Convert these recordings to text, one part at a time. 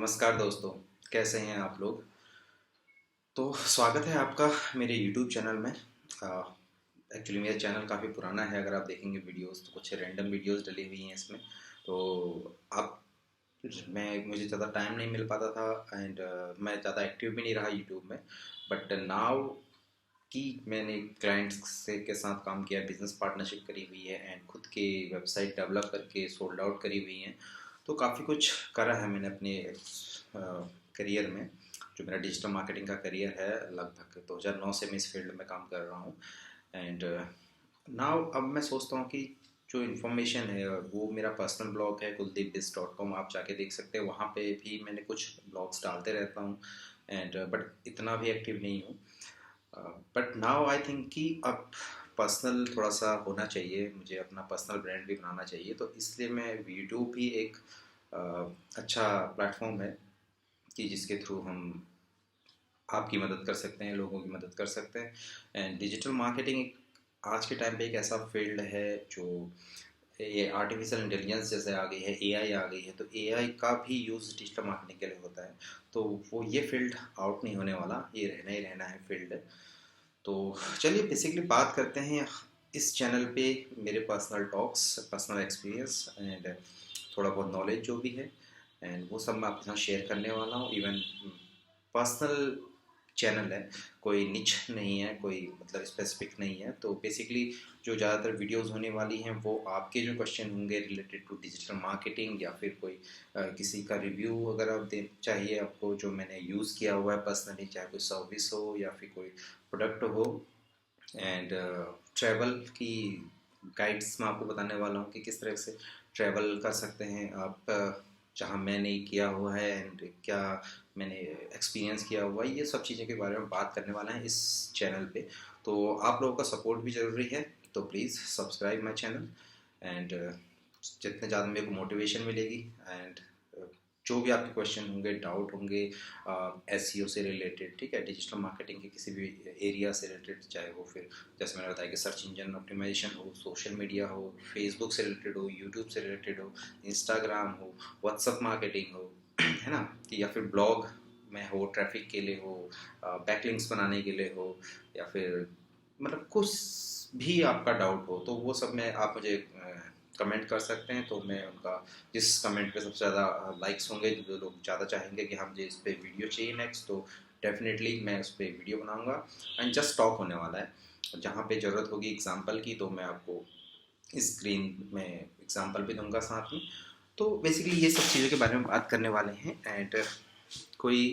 नमस्कार दोस्तों, कैसे हैं आप लोग। तो स्वागत है आपका मेरे YouTube चैनल में। एक्चुअली मेरा चैनल काफ़ी पुराना है, अगर आप देखेंगे वीडियोस तो कुछ रैंडम वीडियोस डली हुई हैं इसमें। तो आप मैं मुझे ज़्यादा टाइम नहीं मिल पाता था एंड मैं ज़्यादा एक्टिव भी नहीं रहा YouTube में। बट नाउ कि मैंने क्लाइंट्स से के साथ काम किया, बिजनेस पार्टनरशिप करी हुई है एंड खुद की वेबसाइट डेवलप करके सोल्ड आउट करी हुई है। तो काफ़ी कुछ करा है मैंने अपने करियर में। जो मेरा डिजिटल मार्केटिंग का करियर है, लगभग 2009 से मैं इस फील्ड में काम कर रहा हूँ। एंड नाउ अब मैं सोचता हूँ कि जो इन्फॉर्मेशन है वो मेरा पर्सनल ब्लॉग है kuldeepbiz.com, आप जाके देख सकते हैं। वहाँ पे भी मैंने कुछ ब्लॉग्स डालते रहता हूँ एंड बट इतना भी एक्टिव नहीं हूँ। बट नाउ आई थिंक कि अब पर्सनल थोड़ा सा होना चाहिए, मुझे अपना पर्सनल ब्रांड भी बनाना चाहिए। तो इसलिए मैं यूट्यूब भी एक अच्छा प्लेटफॉर्म है कि जिसके थ्रू हम आपकी मदद कर सकते हैं, लोगों की मदद कर सकते हैं। एंड डिजिटल मार्केटिंग आज के टाइम पे एक ऐसा फील्ड है जो ये आर्टिफिशियल इंटेलिजेंस जैसे आ गई है, एआई आ गई है, तो एआई का भी यूज़ डिजिटल मार्केटिंग के लिए होता है। तो वो ये फील्ड आउट नहीं होने वाला, ये रहना ही रहना है फील्ड। तो चलिए बेसिकली बात करते हैं इस चैनल पे मेरे personal talks, personal experience and थोड़ा बहुत नॉलेज जो भी है एंड वो सब मैं आपके साथ शेयर करने वाला हूँ। इवन पर्सनल चैनल है, कोई निच नहीं है, कोई मतलब स्पेसिफिक नहीं है। तो बेसिकली जो ज़्यादातर वीडियोस होने वाली हैं वो आपके जो क्वेश्चन होंगे रिलेटेड टू डिजिटल मार्केटिंग या फिर कोई किसी का रिव्यू अगर आप दे चाहिए आपको, जो मैंने यूज़ किया हुआ है पर्सनली, चाहे कोई सर्विस हो या फिर कोई प्रोडक्ट हो। एंड ट्रैवल की गाइड्स मैं आपको बताने वाला हूँ कि किस तरह से ट्रैवल कर सकते हैं आप, जहाँ मैंने किया हुआ है एंड क्या मैंने एक्सपीरियंस किया हुआ है, ये सब चीज़ों के बारे में बात करने वाला है इस चैनल पे। तो आप लोगों का सपोर्ट भी ज़रूरी है, तो please subscribe my channel and जितने ज़्यादा मेरे को मोटिवेशन मिलेगी एंड जो भी आपके क्वेश्चन होंगे, डाउट होंगे एसईओ से रिलेटेड, ठीक है, डिजिटल मार्केटिंग के किसी भी एरिया से रिलेटेड, चाहे वो फिर जैसे मैंने बताया कि सर्च इंजन ऑप्टिमाइजेशन हो, सोशल मीडिया हो, फेसबुक से रिलेटेड हो, यूट्यूब से रिलेटेड हो, इंस्टाग्राम हो, व्हाट्सअप मार्केटिंग हो, है ना, कि या फिर ब्लॉग में हो, ट्रैफिक के लिए हो, बैकलिंक्स बनाने के लिए हो, या फिर मतलब कुछ भी आपका डाउट हो, तो वो सब में आप मुझे कमेंट कर सकते हैं। तो मैं उनका जिस कमेंट पे सबसे ज़्यादा लाइक्स होंगे, जो लोग ज़्यादा चाहेंगे कि हम जो इस पर वीडियो चाहिए नेक्स्ट, तो डेफिनेटली मैं उस पर वीडियो बनाऊंगा। एंड जस्ट टॉक होने वाला है, जहाँ पे ज़रूरत होगी एग्जांपल की तो मैं आपको स्क्रीन में एग्जांपल भी दूंगा साथ में। तो बेसिकली ये सब चीज़ों के बारे में बात करने वाले हैं एंड कोई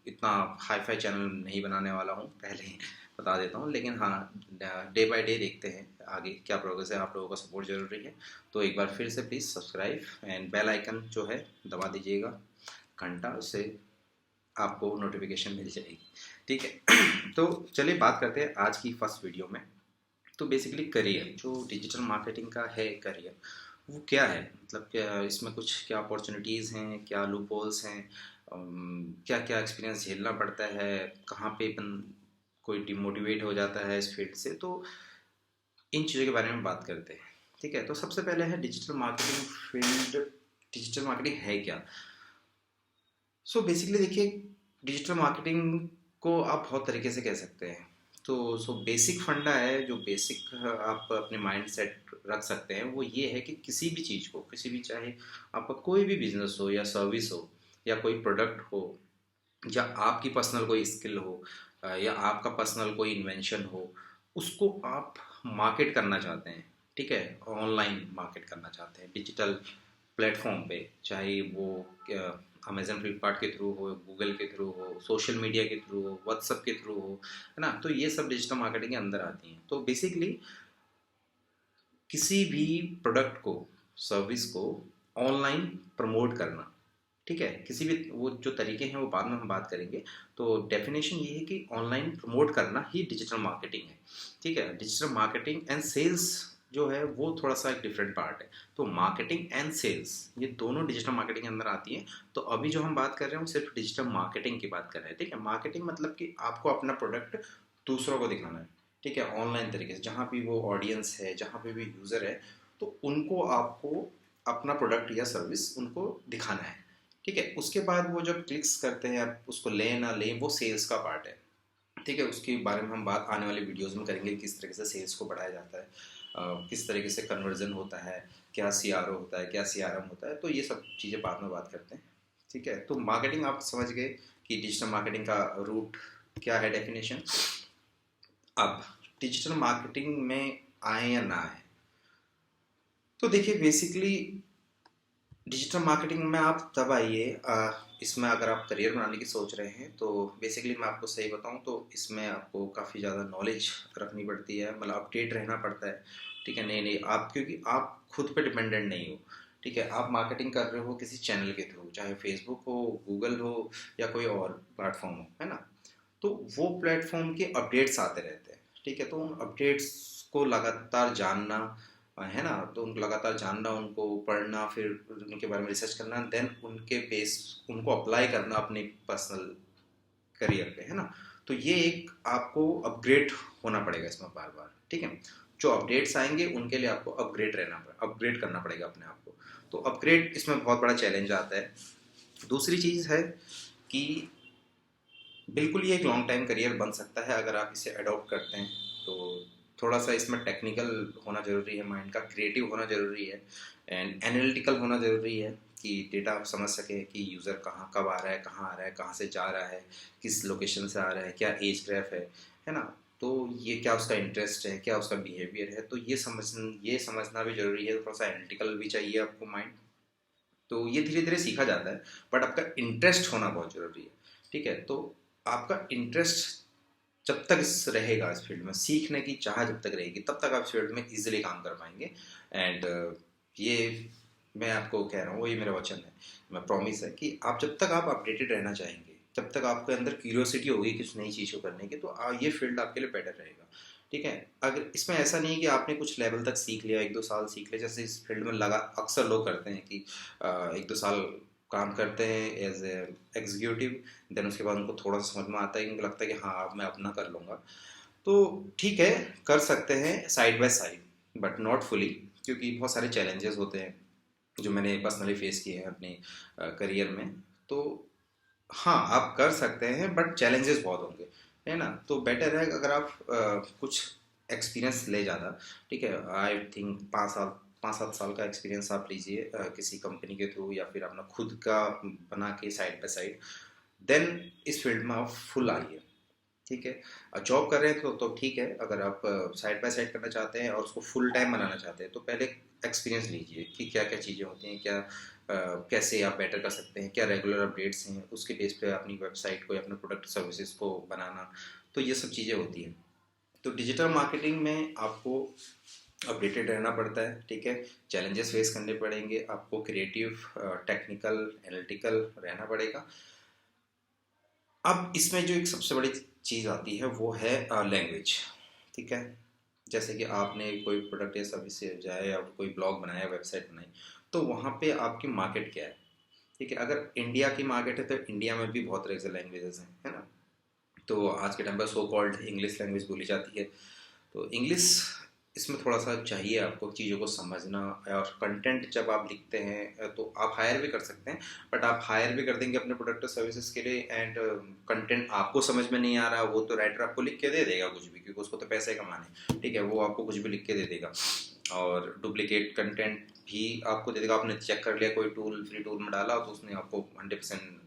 इतना हाई फाई चैनल नहीं बनाने वाला हूँ, पहले ही बता देता हूँ। लेकिन हाँ, डे बाय डे देखते हैं आगे क्या प्रोग्रेस है, आप लोगों का सपोर्ट ज़रूरी है। तो एक बार फिर से please subscribe and bell icon जो है दबा दीजिएगा, घंटा, उससे आपको नोटिफिकेशन मिल जाएगी, ठीक है। तो चलिए बात करते हैं आज की फर्स्ट वीडियो में। तो बेसिकली करियर, जो डिजिटल मार्केटिंग का है करियर, वो क्या है, मतलब क्या इसमें कुछ क्या अपॉर्चुनिटीज़ हैं, क्या लूप होल्स हैं, क्या क्या एक्सपीरियंस झेलना पड़ता है, कहाँ पे कोई डिमोटिवेट हो जाता है इस फील्ड से। तो इन चीज़ों के बारे में बात करते हैं, ठीक है। तो सबसे पहले है digital marketing field. Digital marketing है क्या? सो बेसिकली देखिए, डिजिटल मार्केटिंग को आप बहुत तरीके से कह सकते हैं। तो बेसिक फंडा है, जो बेसिक आप अपने माइंड सेट रख सकते हैं, वो ये है कि किसी भी चीज़ को, किसी भी, चाहे आपका कोई भी बिजनेस हो या सर्विस हो या कोई प्रोडक्ट हो या आपकी पर्सनल कोई स्किल हो, या आपका पर्सनल कोई इन्वेंशन हो, उसको आप मार्केट करना चाहते हैं, ठीक है, ऑनलाइन मार्केट करना चाहते हैं डिजिटल प्लेटफॉर्म पे, चाहे वो अमेजन फ्लिपकार्ट के थ्रू हो, गूगल के थ्रू हो, सोशल मीडिया के थ्रू हो, व्हाट्सअप के थ्रू हो, है ना। तो ये सब डिजिटल मार्केटिंग के अंदर आती हैं। तो बेसिकली किसी भी प्रोडक्ट को, सर्विस को ऑनलाइन प्रमोट करना, ठीक है, किसी भी, वो जो तरीके हैं वो बाद में हम बात करेंगे। तो डेफिनेशन ये है कि ऑनलाइन प्रमोट करना ही डिजिटल मार्केटिंग है, ठीक है। डिजिटल मार्केटिंग एंड सेल्स जो है वो थोड़ा सा एक डिफरेंट पार्ट है। तो मार्केटिंग एंड सेल्स ये दोनों डिजिटल मार्केटिंग के अंदर आती हैं। तो अभी जो हम बात कर रहे हैं वो सिर्फ डिजिटल मार्केटिंग की बात कर रहे हैं, ठीक है। मार्केटिंग मतलब कि आपको अपना प्रोडक्ट दूसरों को दिखाना है, ठीक है, ऑनलाइन तरीके से, जहाँ भी वो ऑडियंस है, जहाँ पे भी यूज़र है, तो उनको आपको अपना प्रोडक्ट या सर्विस उनको दिखाना है, ठीक है। उसके बाद वो जब क्लिक्स करते हैं, आप उसको लें ना लें, वो सेल्स का पार्ट है। ठीक है, उसके बारे में हम बात आने वाली वीडियोस में करेंगे, किस तरीके से सेल्स को बढ़ाया जाता है, किस तरीके से कन्वर्जन होता है, क्या सीआरओ होता है, क्या सीआरएम होता है, तो ये सब चीज़ें बाद में बात करते हैं। ठीक है, तो मार्केटिंग आप समझ गए कि डिजिटल मार्केटिंग का रूट क्या है, डेफिनेशन। अब डिजिटल मार्केटिंग में आए या ना आए, तो देखिए बेसिकली डिजिटल मार्केटिंग में आप तब आइए, इसमें अगर आप करियर बनाने की सोच रहे हैं, तो बेसिकली मैं आपको सही बताऊं तो इसमें आपको काफ़ी ज़्यादा नॉलेज रखनी पड़ती है, मतलब अपडेट रहना पड़ता है। ठीक है, नहीं नहीं आप, क्योंकि आप खुद पे डिपेंडेंट नहीं हो। ठीक है, आप मार्केटिंग कर रहे हो किसी चैनल के थ्रू, चाहे फेसबुक हो, गूगल हो, या कोई और प्लेटफॉर्म हो, है ना। तो वो प्लेटफॉर्म के अपडेट्स आते रहते हैं। ठीक है, तो उन अपडेट्स को लगातार जानना, है ना, तो उनको लगातार जानना, उनको पढ़ना, फिर उनके बारे में रिसर्च करना, देन उनके बेस उनको अप्लाई करना अपने पर्सनल करियर पे, है ना। तो ये एक आपको अपग्रेड होना पड़ेगा इसमें बार बार। ठीक है, जो अपडेट्स आएंगे उनके लिए आपको अपग्रेड करना पड़ेगा अपने आप को। तो अपग्रेड इसमें बहुत बड़ा चैलेंज आता है। दूसरी चीज़ है कि बिल्कुल ये एक लॉन्ग टाइम करियर बन सकता है अगर आप इसे अडॉप्ट करते हैं। तो थोड़ा सा इसमें टेक्निकल होना ज़रूरी है, माइंड का क्रिएटिव होना ज़रूरी है, एंड एनालिटिकल होना ज़रूरी है कि डेटा आप समझ सके कि यूज़र कहाँ कब आ रहा है, कहाँ आ रहा है, कहाँ से जा रहा है, किस लोकेशन से आ रहा है, क्या एज ग्राफ है ना। तो ये क्या उसका इंटरेस्ट है, क्या उसका बिहेवियर है, तो ये समझना भी ज़रूरी है। थोड़ा सा एनालिटिकल भी चाहिए आपको माइंड। तो ये धीरे धीरे सीखा जाता है, बट आपका इंटरेस्ट होना बहुत ज़रूरी है। ठीक है, तो आपका इंटरेस्ट जब तक इस रहेगा, इस फील्ड में सीखने की चाह जब तक रहेगी, तब तक आप इस फील्ड में इजीली काम कर पाएंगे। एंड ये मैं आपको कह रहा हूँ, ये मेरा वचन है, मैं प्रॉमिस है कि आप जब तक आप अपडेटेड रहना चाहेंगे, जब तक आपके अंदर क्यूरियोसिटी होगी कुछ नई चीज़ को करने की, तो ये फील्ड आपके लिए बेटर रहेगा। ठीक है, अगर इसमें ऐसा नहीं है कि आपने कुछ लेवल तक सीख लिया, 1-2 साल सीख लिया, जैसे इस फील्ड में लगा अक्सर लोग करते हैं कि 1-2 साल काम करते हैं एज ए एग्जीक्यूटिव, देन उसके बाद उनको थोड़ा सा समझ में आता है कि उनको लगता है कि हाँ अब मैं अपना कर लूँगा। तो ठीक है, कर सकते हैं side by side, but not fully, क्योंकि बहुत सारे चैलेंजेस होते हैं जो मैंने पर्सनली फेस किए हैं अपने करियर में। तो हाँ, आप कर सकते हैं, बट चैलेंजेस बहुत होंगे, है ना। तो बेटर है अगर आप कुछ एक्सपीरियंस ले ज़्यादा। ठीक है, आई थिंक 5-7 साल का एक्सपीरियंस आप लीजिए किसी कंपनी के थ्रू, या फिर अपना खुद का बना के साइड बाय साइड, देन इस फील्ड में आप फुल आइए। ठीक है, जॉब कर रहे हैं तो ठीक है, अगर आप साइड बाय साइड करना चाहते हैं और उसको फुल टाइम बनाना चाहते हैं, तो पहले एक्सपीरियंस लीजिए कि क्या क्या चीज़ें होती हैं, क्या कैसे आप बेटर कर सकते हैं, क्या रेगुलर अपडेट्स हैं, उसके बेस पे अपनी वेबसाइट को या अपने प्रोडक्ट सर्विसेज को बनाना। तो ये सब चीज़ें होती हैं। तो डिजिटल मार्केटिंग में आपको अपडेटेड रहना पड़ता है। ठीक है, चैलेंजेस फेस करने पड़ेंगे, आपको क्रिएटिव, टेक्निकल, एनालिटिकल रहना पड़ेगा। अब इसमें जो एक सबसे बड़ी चीज़ आती है वो है लैंग्वेज। ठीक है, जैसे कि आपने कोई प्रोडक्ट या सर्विस जाए या कोई ब्लॉग बनाया, वेबसाइट बनाई, तो वहाँ पे आपकी मार्केट क्या है। ठीक है, अगर इंडिया की मार्केट है तो इंडिया में भी बहुत तरह से लैंग्वेजेस हैं, है ना। तो आज के टाइम पर सो कॉल्ड इंग्लिश लैंग्वेज बोली जाती है। तो इंग्लिश इसमें थोड़ा सा चाहिए आपको चीज़ों को समझना। और कंटेंट जब आप लिखते हैं तो आप हायर भी कर सकते हैं, बट आप हायर भी कर देंगे अपने प्रोडक्ट और सर्विसेज के लिए, एंड कंटेंट आपको समझ में नहीं आ रहा, वो तो राइटर आपको लिख के दे देगा कुछ भी, क्योंकि उसको तो पैसे कमाने। ठीक है, वो आपको कुछ भी लिख के दे देगा, और डुप्लीकेट कंटेंट भी आपको दे देगा। आपने चेक कर लिया, कोई टूल फ्री टूल में डाला तो उसने आपको 100%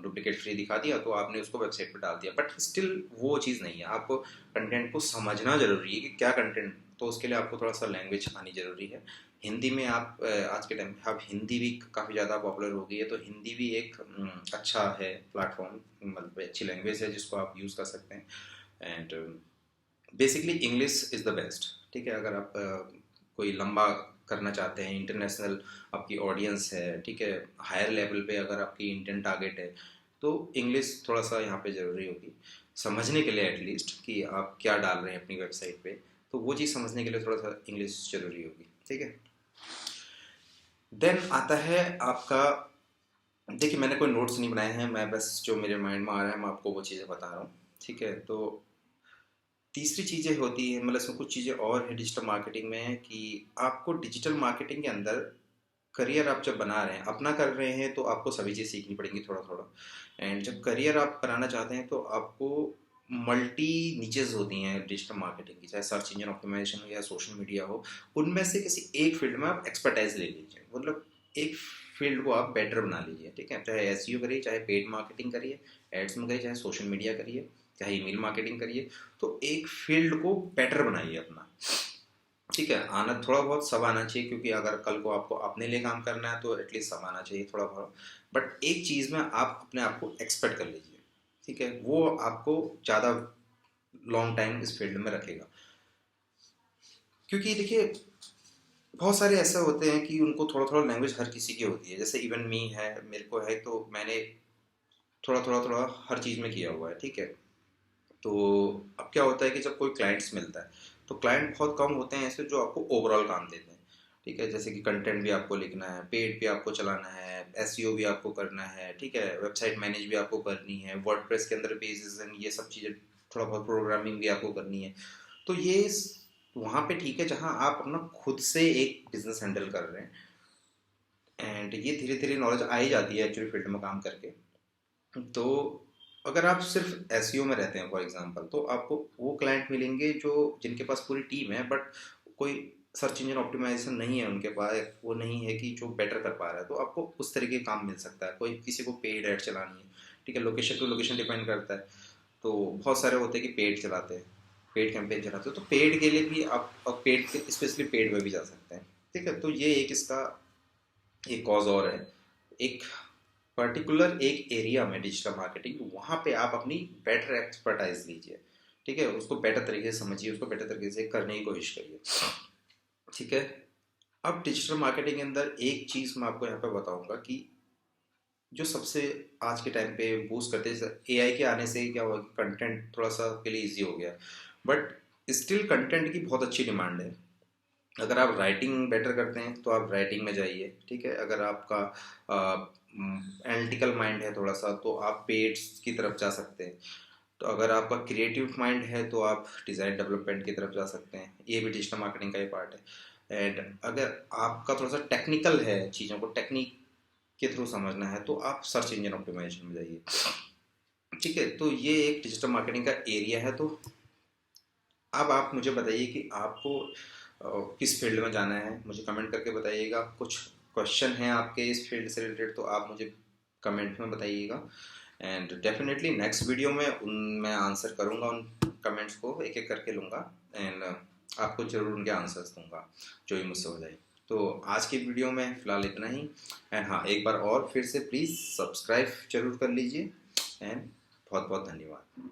डुप्लीकेट फ्री दिखा दिया, तो आपने उसको वेबसाइट पर डाल दिया, बट स्टिल वो चीज़ नहीं है। आपको कंटेंट को समझना जरूरी है कि क्या कंटेंट, तो उसके लिए आपको थोड़ा सा लैंग्वेज आनी जरूरी है। हिंदी में आप आज के टाइम पे आप हिंदी भी काफ़ी ज़्यादा पॉपुलर हो गई है, तो हिंदी भी एक अच्छा है प्लेटफॉर्म, मतलब अच्छी लैंग्वेज है जिसको आप यूज़ कर सकते हैं। And basically English is the best. ठीक है, अगर आप कोई लंबा करना चाहते हैं, इंटरनेशनल आपकी ऑडियंस है, ठीक है, हायर लेवल पे अगर आपकी इंडियन टारगेट है, तो इंग्लिश थोड़ा सा यहाँ पे ज़रूरी होगी समझने के लिए, एटलीस्ट कि आप क्या डाल रहे हैं अपनी वेबसाइट पे। तो वो चीज़ समझने के लिए थोड़ा सा इंग्लिश ज़रूरी होगी। ठीक है, देन आता है आपका, देखिए मैंने कोई नोट्स नहीं बनाए हैं, मैं बस जो मेरे माइंड में आ रहा है मैं आपको वो चीज़ें बता रहा हूँ। ठीक है, तो तीसरी चीज़ें होती है, मतलब इसमें कुछ चीज़ें और है डिजिटल मार्केटिंग में, कि आपको डिजिटल मार्केटिंग के अंदर करियर आप जब बना रहे हैं, अपना कर रहे हैं, तो आपको सभी चीज़ सीखनी पड़ेंगी थोड़ा थोड़ा। एंड जब करियर आप बनाना चाहते हैं तो आपको मल्टी नीचेस होती हैं डिजिटल मार्केटिंग की, चाहे सर्च इंजन ऑप्टिमाइजेशन हो या सोशल मीडिया हो। उनमें से किसी एक फील्ड में आप एक्सपर्टाइज ले लीजिए, मतलब एक फील्ड को आप बेटर बना लीजिए, ठीक है। चाहे एसईओ करिए, चाहे पेड मार्केटिंग करिए, एड्स में करिए, चाहे सोशल मीडिया करिए, चाहे ईमेल मार्केटिंग करिए। तो एक फील्ड को बेटर बनाइए अपना, ठीक है। आना थोड़ा बहुत सब आना चाहिए, क्योंकि अगर कल को आपको अपने लिए काम करना है तो एटलीस्ट सब आना चाहिए थोड़ा बहुत। बट एक चीज़ में आप अपने आप को एक्सपर्ट कर लीजिए, ठीक है। वो आपको ज़्यादा लॉन्ग टाइम इस फील्ड में रखेगा। क्योंकि देखिए, बहुत सारे ऐसे होते हैं कि उनको थोड़ा थोड़ा लैंग्वेज हर किसी की होती है, जैसे इवन मी है, मेरे को है, तो मैंने थोड़ा थोड़ा थोड़ा हर चीज़ में किया हुआ है, ठीक है। तो अब क्या होता है कि जब कोई क्लाइंट्स मिलता है, तो क्लाइंट बहुत कम होते हैं ऐसे जो आपको ओवरऑल काम देते हैं, ठीक है। जैसे कि कंटेंट भी आपको लिखना है, पेड भी आपको चलाना है, एसईओ भी आपको करना है, ठीक है, वेबसाइट मैनेज भी आपको करनी है, वर्डप्रेस के अंदर पेजेस एंड ये सब चीज़ें, थोड़ा बहुत प्रोग्रामिंग भी आपको करनी है। तो ये वहाँ पे ठीक है जहाँ आप अपना खुद से एक बिजनेस हैंडल कर रहे हैं। एंड ये धीरे धीरे नॉलेज आ ही जाती है एक्चुअली फील्ड में काम करके। तो अगर आप सिर्फ एसईओ में रहते हैं फॉर एग्जांपल, तो आपको वो क्लाइंट मिलेंगे जो जिनके पास पूरी टीम है, बट कोई सर्च इंजन ऑप्टिमाइजेशन नहीं है उनके पास, वो नहीं है कि जो बेटर कर पा रहा है। तो आपको उस तरीके का काम मिल सकता है। कोई किसी को पेड ऐड चलानी है, ठीक है, लोकेशन टू लोकेशन डिपेंड करता है। तो बहुत सारे होते हैं कि पेड चलाते हैं, पेड कैंपेन चलाते हैं, तो पेड के लिए भी आप पेड, स्पेशली पेड में भी जा सकते हैं, ठीक है। तो ये एक इसका एक कॉज और है। एक पर्टिकुलर एक एरिया में डिजिटल मार्केटिंग, वहाँ पे आप अपनी बेटर एक्सपर्टाइज लीजिए, ठीक है। उसको बेटर तरीके से समझिए, उसको बेटर तरीके से करने की कोशिश करिए, ठीक है। अब डिजिटल मार्केटिंग के अंदर एक चीज़ मैं आपको यहाँ पे बताऊंगा कि जो सबसे आज के टाइम पे बूस्ट करते हैं, एआई के आने से क्या हुआ कि कंटेंट थोड़ा सा के लिए ईजी हो गया, बट स्टिल कंटेंट की बहुत अच्छी डिमांड है। अगर आप राइटिंग बेटर करते हैं तो आप राइटिंग में जाइए, ठीक है। अगर आपका एनालिटिकल माइंड है थोड़ा सा, तो आप पेड्स की तरफ जा सकते हैं। तो अगर आपका क्रिएटिव माइंड है तो आप डिज़ाइन डेवलपमेंट की तरफ जा सकते हैं, ये भी डिजिटल मार्केटिंग का ही पार्ट है। एंड अगर आपका थोड़ा सा टेक्निकल है, चीज़ों को टेक्निक के थ्रू समझना है, तो आप सर्च इंजन ऑप्टिमाइजेशन में जाइए, ठीक है। तो ये एक डिजिटल मार्केटिंग का एरिया है। तो अब आप मुझे बताइए कि आपको किस फील्ड में जाना है, मुझे कमेंट करके बताइएगा। कुछ क्वेश्चन हैं आपके इस फील्ड से रिलेटेड, तो आप मुझे कमेंट में बताइएगा। एंड डेफिनेटली नेक्स्ट वीडियो में मैं आंसर करूँगा, उन कमेंट्स को एक एक करके लूँगा। एंड आपको ज़रूर उनके आंसर्स दूंगा जो भी मुझसे हो जाए। तो आज की वीडियो में फ़िलहाल इतना ही। एंड हाँ, एक बार और फिर से प्लीज़ सब्सक्राइब जरूर कर लीजिए। एंड बहुत बहुत धन्यवाद।